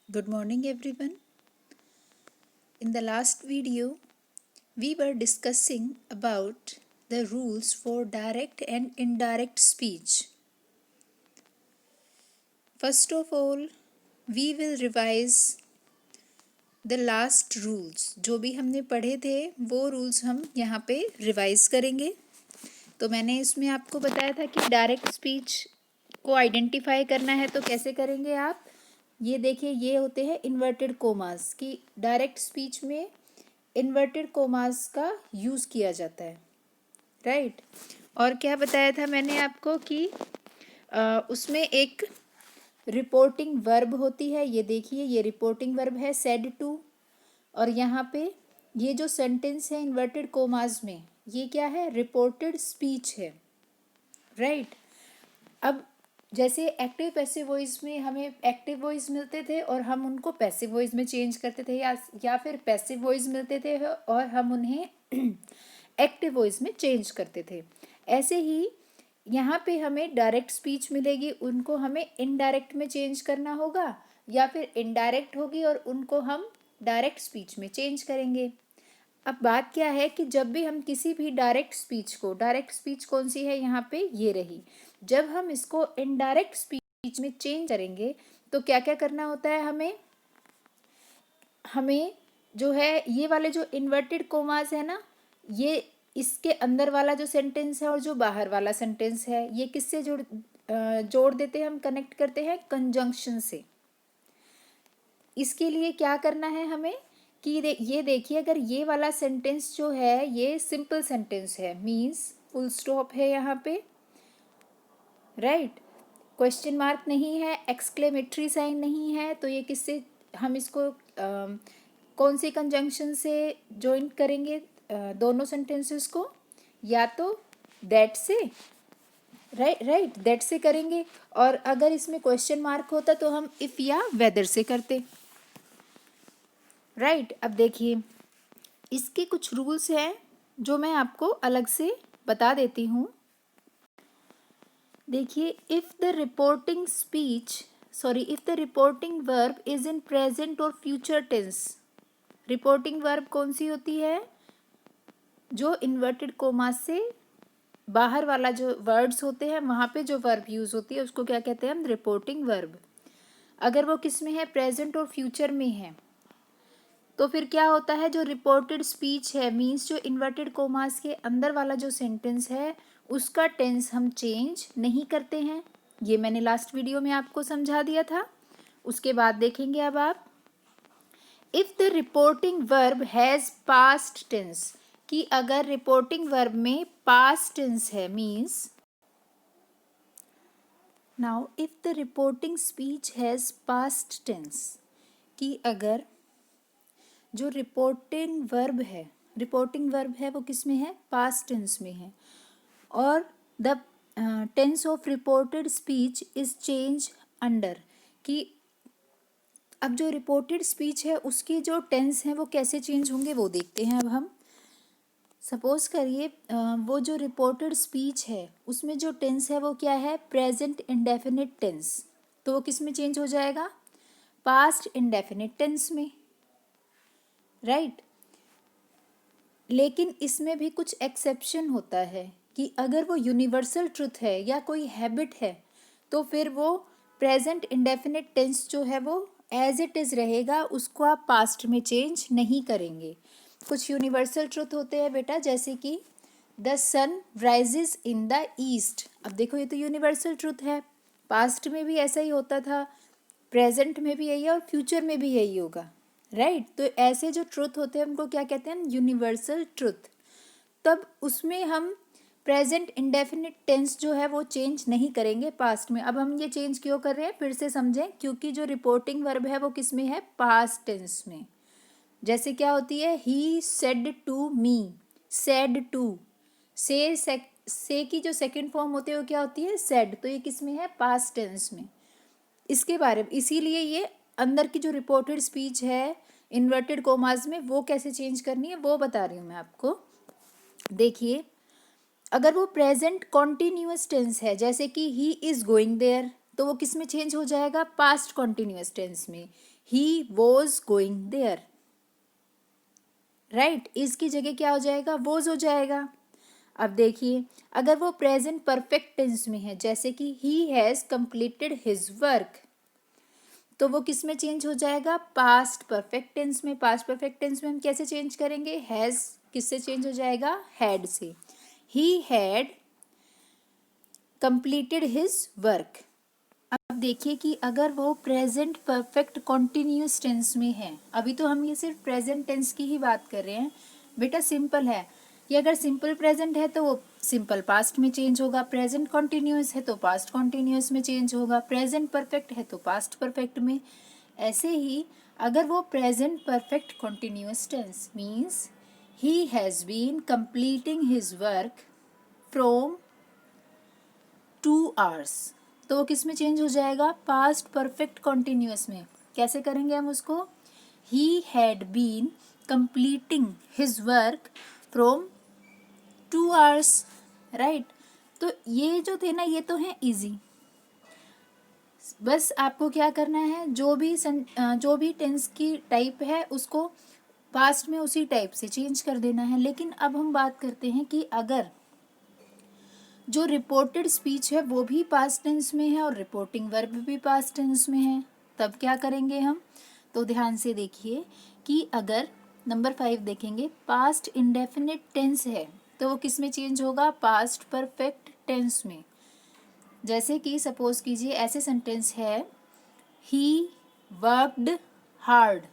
Good morning, everyone. In the last video, we were discussing about the rules for direct and indirect speech. First of all, we will revise the last rules. जो भी हमने पढ़े थे वो rules हम यहाँ पे revise करेंगे. तो मैंने इसमें आपको बताया था कि डायरेक्ट स्पीच को आइडेंटिफाई करना है तो कैसे करेंगे आप. ये देखिए, ये होते हैं इन्वर्टेड कोमास. कि डायरेक्ट स्पीच में इन्वर्टेड कोमास का यूज़ किया जाता है, राइट. और क्या बताया था मैंने आपको कि उसमें एक रिपोर्टिंग वर्ब होती है. ये देखिए, ये रिपोर्टिंग वर्ब है सेड टू. और यहाँ पे ये जो सेंटेंस है इन्वर्टेड कोमास में, ये क्या है, रिपोर्टेड स्पीच है, राइट. अब जैसे एक्टिव पैसिव वॉइस में हमें एक्टिव वॉइस मिलते थे और हम उनको पैसिव वॉइस में चेंज करते थे, या फिर पैसिव वॉइस मिलते थे और हम उन्हें एक्टिव वॉइस में चेंज करते थे. ऐसे ही यहाँ पे हमें डायरेक्ट स्पीच मिलेगी, उनको हमें इनडायरेक्ट में चेंज करना होगा, या फिर इनडायरेक्ट होगी और उनको हम डायरेक्ट स्पीच में चेंज करेंगे. अब बात क्या है कि जब भी हम किसी भी डायरेक्ट स्पीच कौन सी है यहाँ पे, ये रही. जब हम इसको इनडायरेक्ट स्पीच में चेंज करेंगे तो क्या क्या करना होता है हमें जो है, ये वाले जो इन्वर्टेड कोमास है ना, ये इसके अंदर वाला जो सेंटेंस है और जो बाहर वाला सेंटेंस है, ये किससे जोड़ देते हैं, हम कनेक्ट करते हैं कंजंक्शन से. इसके लिए क्या करना है हमें कि ये देखिए, अगर ये वाला सेंटेंस जो है ये सिंपल सेंटेंस है, मीन्स फुल स्टॉप है यहाँ पे, राइट. क्वेश्चन मार्क नहीं है, एक्सक्लेमेटरी साइन नहीं है, तो ये किससे हम इसको कौन सी कंजंक्शन से ज्वाइन करेंगे दोनों सेंटेंसेस को, या तो दैट से, राइट दैट से करेंगे. और अगर इसमें क्वेश्चन मार्क होता तो हम इफ़ या वेदर से करते, राइट. अब देखिए, इसके कुछ रूल्स हैं जो मैं आपको अलग से बता देती हूँ. देखिए, if the reporting verb is in present और फ्यूचर टेंस. रिपोर्टिंग वर्ब कौन सी होती है, जो इन्वर्टेड कोमा से बाहर वाला जो वर्ड्स होते हैं वहाँ पे जो वर्ब यूज़ होती है उसको क्या कहते हैं हम, रिपोर्टिंग वर्ब. अगर वो किस में है, प्रेजेंट और फ्यूचर में है, तो फिर क्या होता है, जो रिपोर्टेड स्पीच है, मीन्स जो इन्वर्टेड कोमास के अंदर वाला जो सेंटेंस है उसका टेंस हम चेंज नहीं करते हैं. ये मैंने लास्ट वीडियो में आपको समझा दिया था. उसके बाद देखेंगे अब आप, if the reporting verb has past tense. कि अगर रिपोर्टिंग वर्ब में पास्ट टेंस है, means now if the reporting speech has past tense, कि अगर जो रिपोर्टिंग वर्ब है वो किस में है, पास्ट टेंस में है, और the tense of reported speech is change under. कि अब जो रिपोर्टेड स्पीच है उसकी जो टेंस है वो कैसे चेंज होंगे वो देखते हैं. अब हम सपोज करिए, वो जो रिपोर्टेड स्पीच है उसमें जो टेंस है वो क्या है, प्रेजेंट इंडेफिनिट टेंस. तो वो किस में चेंज हो जाएगा, पास्ट इंडेफिनिट टेंस में, राइट. लेकिन इसमें भी कुछ एक्सेप्शन होता है कि अगर वो यूनिवर्सल ट्रुथ है या कोई हैबिट है तो फिर वो प्रेजेंट इंडेफिनिट टेंस जो है वो एज इट इज़ रहेगा, उसको आप पास्ट में चेंज नहीं करेंगे. कुछ यूनिवर्सल ट्रुथ होते हैं बेटा, जैसे कि the sun rises in the east. अब देखो, ये तो यूनिवर्सल ट्रुथ है, पास्ट में भी ऐसा ही होता था, प्रेजेंट में भी यही है और फ्यूचर में भी यही होगा, राइट. तो ऐसे जो ट्रुथ होते हैं उनको क्या कहते हैं, यूनिवर्सल ट्रुथ. तब उसमें हम प्रेजेंट इंडेफिनिट टेंस जो है वो चेंज नहीं करेंगे पास्ट में. अब हम ये चेंज क्यों कर रहे हैं, फिर से समझें. क्योंकि जो रिपोर्टिंग वर्ब है वो किस में है, पास्ट टेंस में. जैसे क्या होती है, he said to me, said to, से की जो सेकंड फॉर्म होती है वो क्या होती है, सेड. तो ये किस में है, पास्ट टेंस में. इसके बारे में, इसीलिए ये अंदर की जो रिपोर्टेड स्पीच है इन्वर्टेड कोमास में वो कैसे चेंज करनी है वो बता रही हूँ मैं आपको. देखिए, अगर वो प्रेजेंट कॉन्टिन्यूअस टेंस है, जैसे कि ही इज़ गोइंग देयर, तो वो किस में चेंज हो जाएगा, पास्ट कॉन्टिन्यूअस टेंस में. He was going there, right. इसकी जगह क्या हो जाएगा, वॉज हो जाएगा। अब देखिए अगर वो प्रेजेंट परफेक्ट टेंस में है, जैसे कि he has completed his work, तो वो किस में चेंज हो जाएगा, पास्ट परफेक्ट टेंस में। पास्ट परफेक्ट टेंस में हम कैसे चेंज करेंगे, हैज़ किससे चेंज हो जाएगा, हैड से। He had completed his work. अब देखिए कि अगर वो प्रेजेंट परफेक्ट कॉन्टिन्यूस टेंस में है, अभी तो हम ये सिर्फ प्रेजेंट टेंस की ही बात कर रहे हैं बेटा, सिंपल है कि अगर सिंपल प्रेजेंट है तो वो सिंपल पास्ट में चेंज होगा, प्रेजेंट कॉन्टिन्यूस है तो पास्ट कॉन्टिन्यूस में चेंज होगा, प्रेजेंट परफेक्ट है तो पास्ट परफेक्ट में। ऐसे ही अगर वो present perfect continuous tense means he has been completing his work from 2 hours, तो वो किस में चेंज हो जाएगा, पास्ट परफेक्ट कॉन्टिन्यूस में। कैसे करेंगे हम उसको, he had been completing his work from 2 hours, right. तो ये जो थे ना, ये तो है इजी। बस आपको क्या करना है, जो भी टेंस की टाइप है उसको पास्ट में उसी टाइप से चेंज कर देना है। लेकिन अब हम बात करते हैं कि अगर जो रिपोर्टेड स्पीच है वो भी पास्ट टेंस में है और रिपोर्टिंग वर्ब भी पास्ट टेंस में है, तब क्या करेंगे हम, तो ध्यान से देखिए कि अगर नंबर 5 देखेंगे, पास्ट इंडेफिनिट टेंस है तो वो किस में चेंज होगा, पास्ट परफेक्ट टेंस में। जैसे कि सपोज कीजिए ऐसे सेंटेंस है, he worked hard,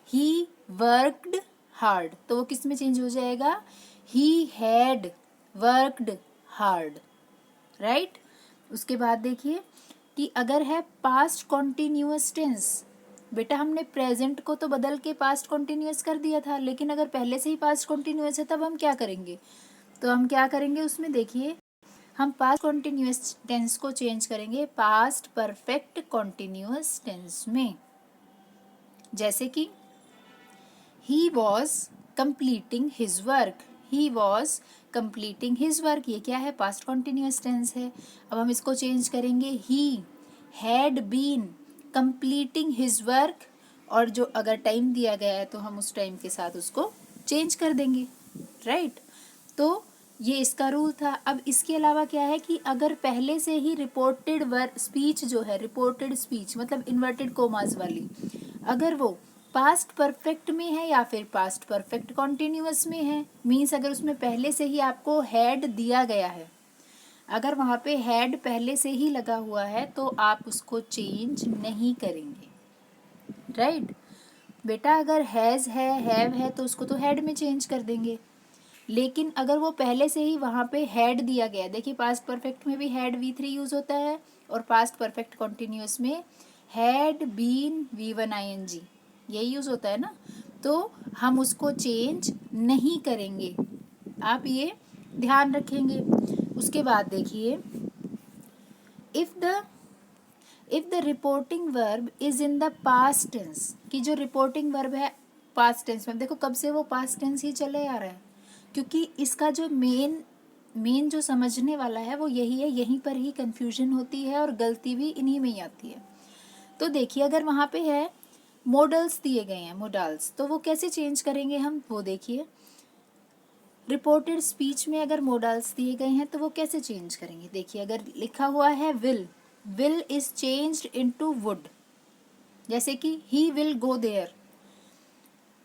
he worked hard, तो वो किस में चेंज हो जाएगा, he had worked hard, right. उसके बाद देखिए कि अगर है पास्ट कॉन्टिन्यूअस टेंस, बेटा हमने प्रेजेंट को तो बदल के पास्ट कॉन्टिन्यूअस कर दिया था, लेकिन अगर पहले से ही पास्ट कॉन्टिन्यूअस है तब हम क्या करेंगे, तो हम क्या करेंगे उसमें, देखिए हम पास्ट कॉन्टिन्यूअस टेंस को चेंज करेंगे पास्ट परफेक्ट कॉन्टिन्यूअस टेंस में। जैसे कि he was completing his work, he was completing his work, ये क्या है, पास्ट कॉन्टिन्यूअस टेंस है। अब हम इसको चेंज करेंगे, he had been completing his work, और जो अगर टाइम दिया गया है तो हम उस टाइम के साथ उसको चेंज कर देंगे, राइट। तो ये इसका रूल था। अब इसके अलावा क्या है कि अगर पहले से ही रिपोर्टेड वर्ब स्पीच जो है, रिपोर्टेड स्पीच मतलब इन्वर्टेड कोमास वाली, अगर वो पास्ट परफेक्ट में है या फिर पास्ट परफेक्ट कॉन्टिन्यूअस में है, मीन्स अगर उसमें पहले से ही आपको हैड दिया गया है, अगर वहाँ पे हैड पहले से ही लगा हुआ है तो आप उसको चेंज नहीं करेंगे, राइट। बेटा अगर हैज़ है, हैव है, तो उसको तो हैड में चेंज कर देंगे। लेकिन अगर वो पहले से ही वहाँ पे हैड दिया गया, देखिए पास्ट परफेक्ट में भी हैड V3 यूज़ होता है और पास्ट परफेक्ट कॉन्टिन्यूअस में हैड बीन V1 ING यही यूज़ होता है ना, तो हम उसको चेंज नहीं करेंगे, आप ये ध्यान रखेंगे। उसके बाद देखिए, if the reporting verb is in the past tense, कि जो रिपोर्टिंग वर्ब है पास्ट टेंस में, देखो कब से वो पास्ट टेंस ही चले आ रहा है, क्योंकि इसका जो मेन जो समझने वाला है वो यही है, यहीं पर ही कंफ्यूजन होती है और गलती भी इन्हीं में ही आती है। तो देखिए अगर वहाँ पे है मॉडल्स दिए गए हैं, मोडाल्स, तो वो कैसे चेंज करेंगे हम, वो देखिए रिपोर्टेड स्पीच में अगर मोडाल्स दिए गए हैं तो वो कैसे चेंज करेंगे, देखिए अगर लिखा हुआ है will is changed into would, जैसे कि ही विल गो देयर।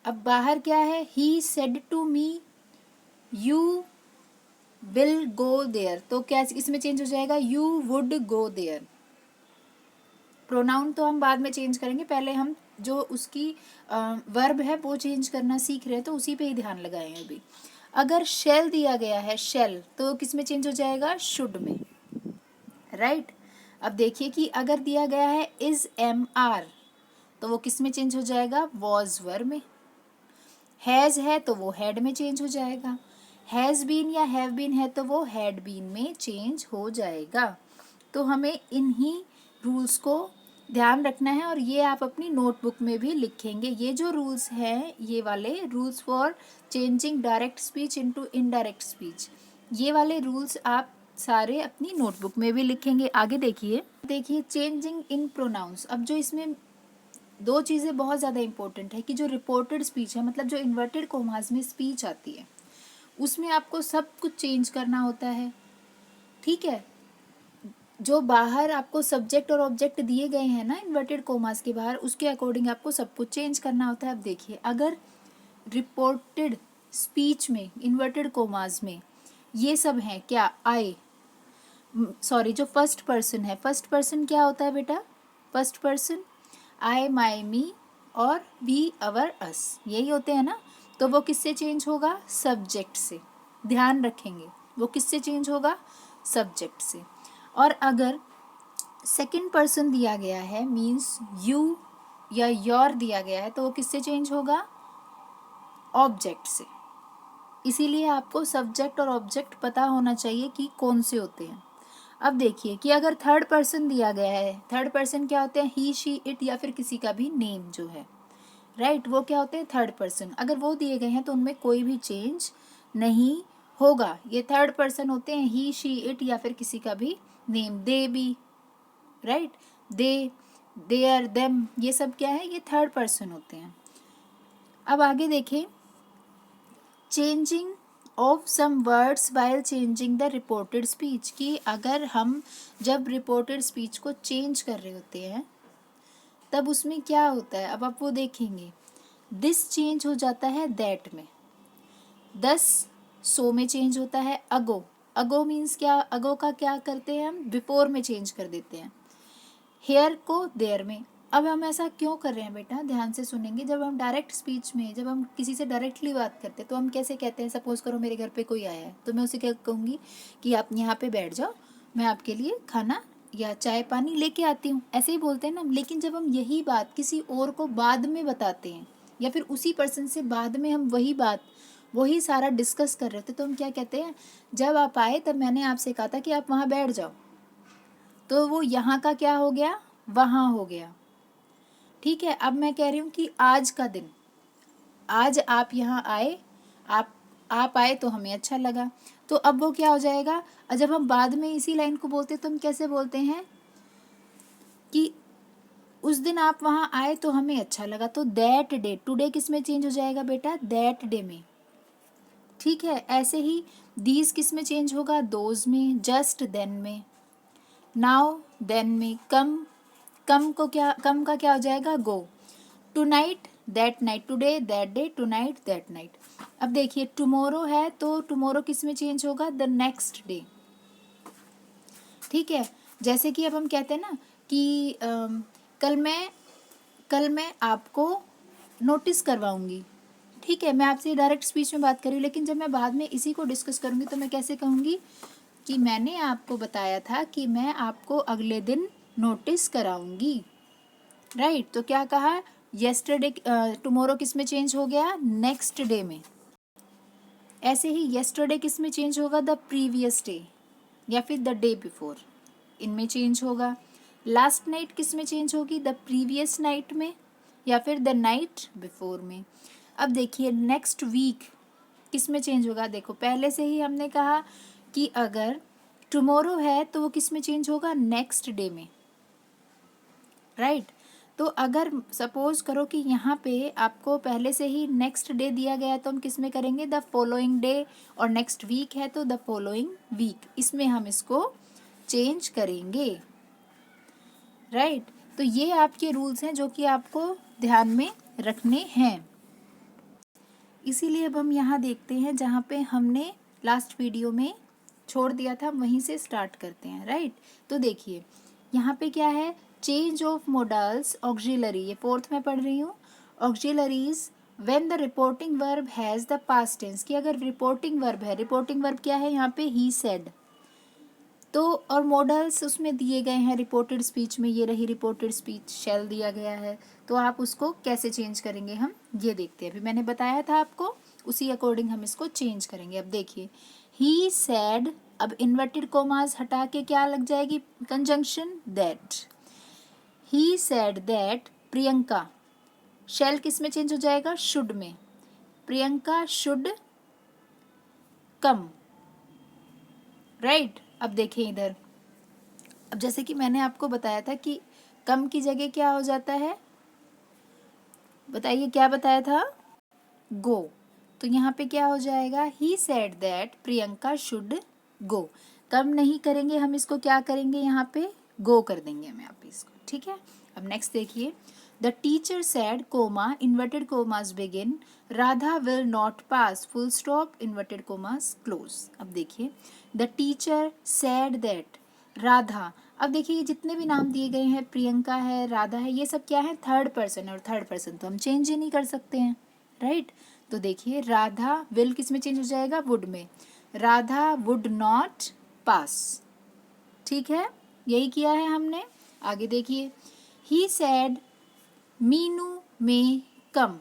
अब बाहर क्या है, he said to me you will go there, तो क्या इसमें चेंज हो जाएगा, you would go there. Pronoun तो हम बाद में चेंज करेंगे, पहले हम जो उसकी वर्ब है वो चेंज करना सीख रहे हैं, तो उसी पे ही ध्यान लगाएं अभी। अगर शेल दिया गया है, शेल, तो किस में चेंज हो जाएगा, शुड में, राइट। अब देखिए कि अगर दिया गया है इज MR, तो वो किस में चेंज हो जाएगा, वॉज वर्ब में। हैज़ है तो वो हैड में चेंज हो जाएगा, हैज़ बीन या हैव बीन है तो वो हैड बीन में चेंज हो जाएगा। तो हमें इन्हीं रूल्स को ध्यान रखना है और ये आप अपनी नोटबुक में भी लिखेंगे। ये जो रूल्स हैं, ये वाले rules for changing direct speech into indirect speech, ये वाले रूल्स आप सारे अपनी नोटबुक में भी लिखेंगे। आगे देखिए चेंजिंग इन प्रोनाउंस। अब जो इसमें दो चीज़ें बहुत ज़्यादा इंपॉर्टेंट है कि जो रिपोर्टेड स्पीच है, मतलब जो इन्वर्टेड कोमास में स्पीच आती है, उसमें आपको सब कुछ चेंज करना होता है। ठीक है, जो बाहर आपको सब्जेक्ट और ऑब्जेक्ट दिए गए हैं ना इन्वर्टेड कोमास के बाहर, उसके अकॉर्डिंग आपको सब कुछ चेंज करना होता है। अब देखिए, अगर रिपोर्टेड स्पीच में इन्वर्टेड कोमास में ये सब हैं क्या, आई, सॉरी, जो फर्स्ट पर्सन है, फर्स्ट पर्सन क्या होता है बेटा, फर्स्ट पर्सन आई, माई, मी और वी, अवर, अस, यही होते हैं ना। तो वो किससे चेंज होगा, सब्जेक्ट से। ध्यान रखेंगे, वो किससे चेंज होगा, सब्जेक्ट से। और अगर सेकंड पर्सन दिया गया है, मीन्स यू या योर दिया गया है, तो वो किससे चेंज होगा, ऑब्जेक्ट से। इसीलिए आपको सब्जेक्ट और ऑब्जेक्ट पता होना चाहिए कि कौन से होते हैं। अब देखिए कि अगर थर्ड पर्सन दिया गया है, थर्ड पर्सन क्या होते हैं, ही, शी, इट या फिर किसी का भी नेम जो है, राइट, वो क्या होते हैं, थर्ड पर्सन। अगर वो दिए गए हैं तो उनमें कोई भी चेंज नहीं होगा। ये थर्ड पर्सन होते हैं, ही, शी, इट या फिर किसी का भी नेम, दे भी, राइट, दे, देयर, देम, ये सब क्या है, ये थर्ड पर्सन होते हैं। अब आगे देखें, changing of some words while changing the reported speech, कि अगर हम जब रिपोर्टेड स्पीच को चेंज कर रहे होते हैं तब उसमें क्या होता है, अब आप वो देखेंगे। दिस चेंज हो जाता है दैट में, दस सो में चेंज होता है, अगो, अगो मीन्स क्या, अगो का क्या करते हैं हम, बिफोर में चेंज कर देते हैं, हेयर को देयर में। अब हम ऐसा क्यों कर रहे हैं बेटा, ध्यान से सुनेंगे। जब हम डायरेक्ट स्पीच में, जब हम किसी से डायरेक्टली बात करते हैं तो हम कैसे कहते हैं, सपोज करो मेरे घर पे कोई आया है तो मैं उसे क्या कहूँगी कि आप यहाँ पे बैठ जाओ, मैं आपके लिए खाना या चाय पानी लेके आती हूँ, ऐसे ही बोलते हैं ना। लेकिन जब हम यही बात किसी और को बाद में बताते हैं या फिर उसी पर्सन से बाद में हम वही बात, वही सारा डिस्कस कर रहे थे, तो हम क्या कहते हैं, जब आप आए तब मैंने आपसे कहा था कि आप वहाँ बैठ जाओ, तो वो यहाँ का क्या हो गया, वहाँ हो गया। ठीक है, अब मैं कह रही हूँ कि आज का दिन, आज आप यहाँ आए, आप आए तो हमें अच्छा लगा, तो अब वो क्या हो जाएगा, जब हम बाद में इसी लाइन को बोलते तो हम कैसे बोलते हैं कि उस दिन आप वहाँ आए तो हमें अच्छा लगा, तो दैट डे, टुडे किस में चेंज हो जाएगा बेटा, दैट डे में। ठीक है, ऐसे ही दीज किस में चेंज होगा, दोज में, जस्ट देन में, नाउ देन में, कम, कम को क्या, कम का क्या हो जाएगा, go, tonight that night, today that day, tonight that night. अब देखिए टुमोरो है तो टुमोरो किस में चेंज होगा, द नेक्स्ट डे। ठीक है, जैसे कि अब हम कहते हैं ना कि कल मैं आपको नोटिस करवाऊंगी। ठीक है, मैं आपसे डायरेक्ट स्पीच में बात कर रही हूँ, लेकिन जब मैं बाद में इसी को डिस्कस करूँगी तो मैं कैसे कहूँगी कि मैंने आपको बताया था कि मैं आपको अगले दिन नोटिस कराऊंगी, राइट। तो क्या कहा, येस्टरडे, टुमारो किस में चेंज हो गया, नेक्स्ट डे में। ऐसे ही येस्टरडे किस में चेंज होगा, द प्रीवियस डे या फिर द डे बिफोर, इनमें चेंज होगा। लास्ट नाइट किस में चेंज होगी, द प्रीवियस नाइट में या फिर द नाइट बिफोर में। अब देखिए नेक्स्ट वीक किस में चेंज होगा, देखो पहले से ही हमने कहा कि अगर टुमारो है तो वो किस में चेंज होगा, नेक्स्ट डे में, राइट। तो अगर सपोज करो कि यहाँ पे आपको पहले से ही नेक्स्ट डे दिया गया है तो हम किस में करेंगे, द फॉलोइंग डे, और नेक्स्ट वीक है तो द फॉलोइंग वीक, इसमें हम इसको चेंज करेंगे, राइट। तो ये आपके रूल्स हैं जो कि आपको ध्यान में रखने हैं। इसीलिए अब हम यहाँ देखते हैं जहाँ पे हमने लास्ट वीडियो में छोड़ दिया था, वहीं से स्टार्ट करते हैं, राइट। तो देखिए यहाँ पे क्या है, चेंज ऑफ मोडल्स ऑक्सिलरी, ये फोर्थ में पढ़ रही हूँ, auxiliaries when the reporting verb has the past tense, कि अगर रिपोर्टिंग वर्ब है, रिपोर्टिंग वर्ब क्या है यहाँ पे, ही सेड, तो और मॉडल्स उसमें दिए गए हैं रिपोर्टेड स्पीच में, ये रही रिपोर्टेड स्पीच, शेल दिया गया है, तो आप उसको कैसे चेंज करेंगे हम ये देखते हैं। अभी मैंने बताया था आपको, उसी अकॉर्डिंग हम इसको चेंज करेंगे। अब देखिए ही सैड, अब इन्वर्टेड कोमास हटा के क्या लग जाएगी, conjunction that, he said that Priyanka, shall किस में चेंज हो जाएगा, शुड में, प्रियंका शुड कम, राइट। अब देखिए इधर, अब जैसे कि मैंने आपको बताया था कि कम की जगह क्या हो जाता है, बताइए क्या बताया था, गो। तो यहाँ पे क्या हो जाएगा, he said that Priyanka should go. कब नहीं करेंगे हम इसको, क्या करेंगे यहाँ पे, गो कर देंगे हम यहाँ पे इसको, ठीक है। अब नेक्स्ट देखिए, the teacher said coma inverted commas begin, Radha will not pass full stop inverted commas close. अब देखिए, the teacher said that Radha. अब देखिए ये जितने भी नाम दिए गए हैं, प्रियंका है, राधा है, ये सब क्या है, थर्ड पर्सन, और थर्ड पर्सन तो हम चेंज ही नहीं कर सकते हैं, राइट। तो देखिए राधा विल किस में चेंज हो जाएगा, वुड में, राधा वुड नॉट पास, ठीक है, यही किया है हमने। आगे देखिए, ही सेड मीनू में कम।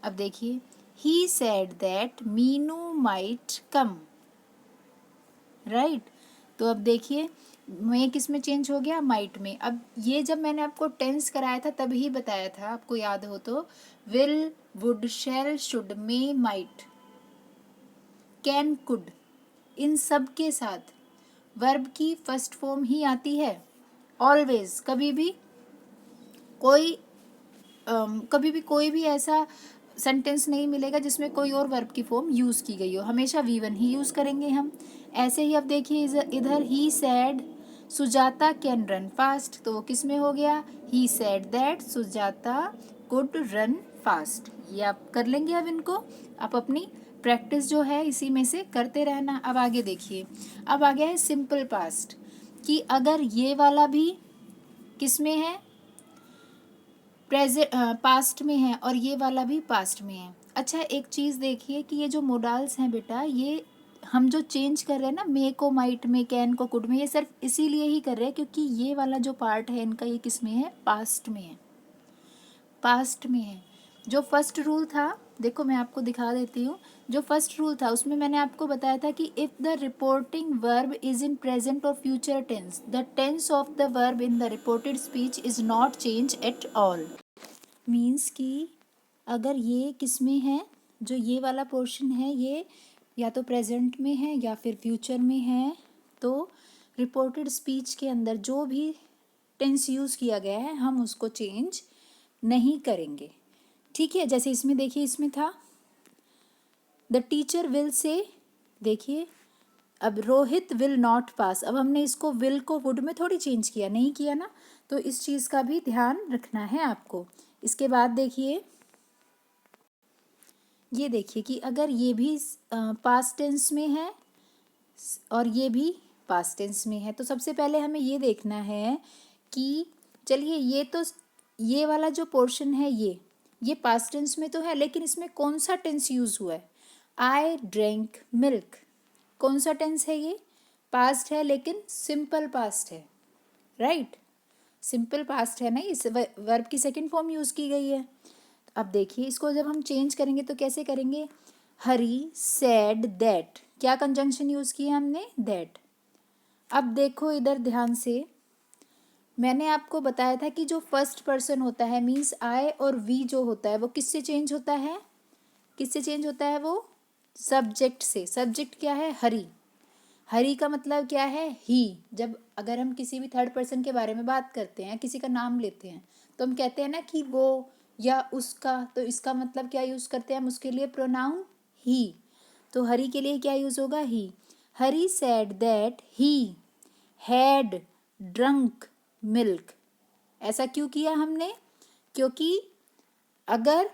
अब देखिए, he said that Meenu might come, right. तो अब देखिए मैं किस में चेंज हो गया, माइट में। अब ये जब मैंने आपको टेंस कराया था तब ही बताया था, आपको याद हो तो, will would shall should may might can could, इन सब के साथ वर्ब की फर्स्ट फॉर्म ही आती है ऑलवेज। कभी भी कोई भी ऐसा सेंटेंस नहीं मिलेगा जिसमें कोई और वर्ब की फॉर्म यूज़ की गई हो, हमेशा वी1 ही यूज़ करेंगे हम। ऐसे ही अब देखिए इधर he said Sujata can run fast, तो वो किस में हो गया, he said that Sujata could run fast. ये आप कर लेंगे अब इनको, आप अपनी प्रैक्टिस जो है इसी में से करते रहना। अब आगे देखिए, अब आ गया है सिंपल पास्ट, कि अगर ये वाला भी किस में है, प्रेजेंट पास्ट में है, और ये वाला भी पास्ट में है। अच्छा एक चीज़ देखिए कि ये जो मोडाल्स हैं बेटा, ये हम जो चेंज कर रहे हैं ना, मे को माइट में, कैन को कुड में, ये सिर्फ इसीलिए ही कर रहे हैं क्योंकि ये वाला जो पार्ट है इनका, ये किस में है, पास्ट में है, पास्ट में है। जो फर्स्ट रूल था, देखो मैं आपको दिखा देती हूँ, जो फर्स्ट रूल था उसमें मैंने आपको बताया था कि if the reporting verb is in present और future tense, the tense of the verb in the reported speech is not change at all. Means कि अगर ये किस में है, जो ये वाला पोर्शन है, ये या तो प्रेजेंट में है या फिर फ्यूचर में है, तो रिपोर्टेड स्पीच के अंदर जो भी टेंस यूज़ किया गया है हम उसको चेंज नहीं करेंगे, ठीक है। जैसे इसमें देखिए, इसमें था द टीचर विल से, देखिए अब रोहित विल नॉट पास, अब हमने इसको विल को वुड में थोड़ी चेंज किया, नहीं किया ना, तो इस चीज़ का भी ध्यान रखना है आपको। इसके बाद देखिए, ये देखिए कि अगर ये भी पास्ट टेंस में है और ये भी पास्ट टेंस में है, तो सबसे पहले हमें ये देखना है कि चलिए ये वाला जो पोर्शन है ये पास्ट टेंस में तो है, लेकिन इसमें कौन सा टेंस यूज़ हुआ है, आई ड्रिंक मिल्क, कौन सा टेंस है ये, पास्ट है लेकिन सिंपल पास्ट है, राइट, सिंपल पास्ट है ना, इस वर्ब की सेकंड फॉर्म यूज़ की गई है। अब देखिए इसको जब हम चेंज करेंगे तो कैसे करेंगे, हरी सैड दैट, क्या कंजंक्शन यूज़ किया हमने, दैट। अब देखो इधर ध्यान से, मैंने आपको बताया था कि जो फर्स्ट पर्सन होता है, मीन्स आई और वी जो होता है, वो किससे चेंज होता है, किससे चेंज होता है, वो सब्जेक्ट से। सब्जेक्ट क्या है, हरी, हरी का मतलब क्या है, ही। जब अगर हम किसी भी थर्ड पर्सन के बारे में बात करते हैं, किसी का नाम लेते हैं, तो हम कहते हैं ना कि वो या उसका, तो इसका मतलब क्या यूज़ करते हैं हम उसके लिए, प्रोनाउन ही। तो हरी के लिए क्या यूज़ होगा, ही। Hari said that he had drunk milk. ऐसा क्यों किया हमने, क्योंकि अगर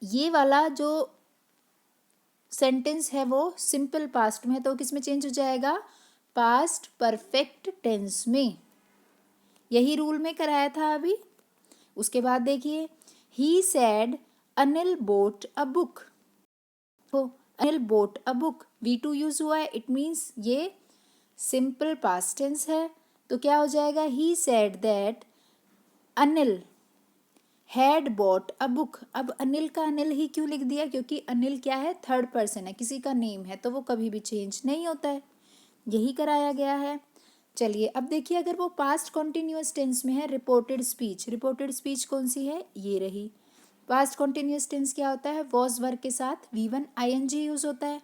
ये वाला जो सेंटेंस है वो सिंपल पास्ट में है तो किस में चेंज हो जाएगा, पास्ट परफेक्ट टेंस में। यही रूल में कराया था अभी। उसके बाद देखिए, he said Anil bought a book, तो Anil bought a book, V2 use हुआ है, इट मीन्स ये सिंपल पास्ट टेंस है, तो क्या हो जाएगा, he said that Anil had bought a book. अब अनिल का अनिल ही क्यों लिख दिया, क्योंकि अनिल क्या है, थर्ड पर्सन है, किसी का नेम है, तो वो कभी भी चेंज नहीं होता है, यही कराया गया है। चलिए अब देखिए, अगर वो पास्ट कॉन्टिन्यूअस टेंस में है, रिपोर्टेड स्पीच, रिपोर्टेड स्पीच कौन सी है, ये रही। पास्ट कॉन्टिन्यूअस टेंस क्या होता है, वॉज वर्ब के साथ V1 ING यूज होता है,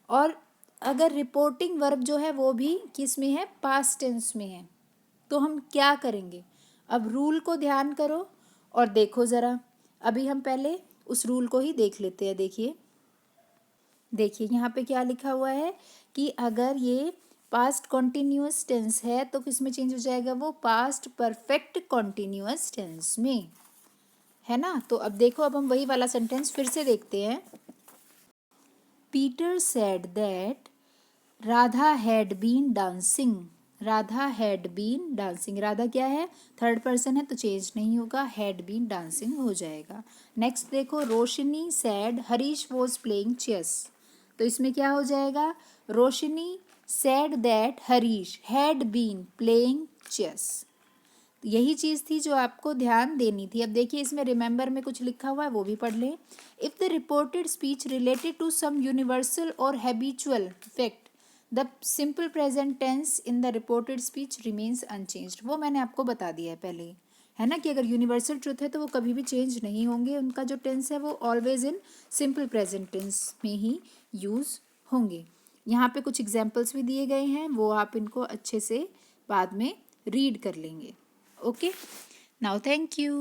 और अगर रिपोर्टिंग वर्ब जो है वो भी किस में है, पास्ट टेंस में है, तो हम क्या करेंगे, अब रूल को ध्यान करो, और देखो ज़रा, अभी हम पहले उस रूल को ही देख लेते हैं। देखिए यहाँ पे क्या लिखा हुआ है कि अगर ये पास्ट कॉन्टिन्यूअस टेंस है तो किस में चेंज हो जाएगा, वो पास्ट परफेक्ट कॉन्टिन्यूअस टेंस में, है ना। तो अब देखो, अब हम वही वाला सेंटेंस फिर से देखते हैं। Peter said that Radha had been dancing. Radha had been dancing, Radha क्या है, थर्ड पर्सन है तो चेंज नहीं होगा, हैड बीन डांसिंग हो जाएगा। नेक्स्ट देखो, Roshni said Harish was playing chess. तो इसमें क्या हो जाएगा, Roshni said that Harish had been playing chess. यही चीज़ थी जो आपको ध्यान देनी थी। अब देखिए इसमें रिमेंबर में कुछ लिखा हुआ है, वो भी पढ़ लें। If the reported speech related to some universal और habitual fact, the simple present tense in the reported speech remains unchanged. वो मैंने आपको बता दिया है पहले ही, है ना, कि अगर यूनिवर्सल ट्रुथ है तो वो कभी भी चेंज नहीं होंगे, उनका जो टेंस है वो always in simple present tense में ही यूज़ होंगे। यहाँ पे कुछ एग्जाम्पल्स भी दिए गए हैं, वो आप इनको अच्छे से बाद में रीड कर लेंगे। Okay, now thank you.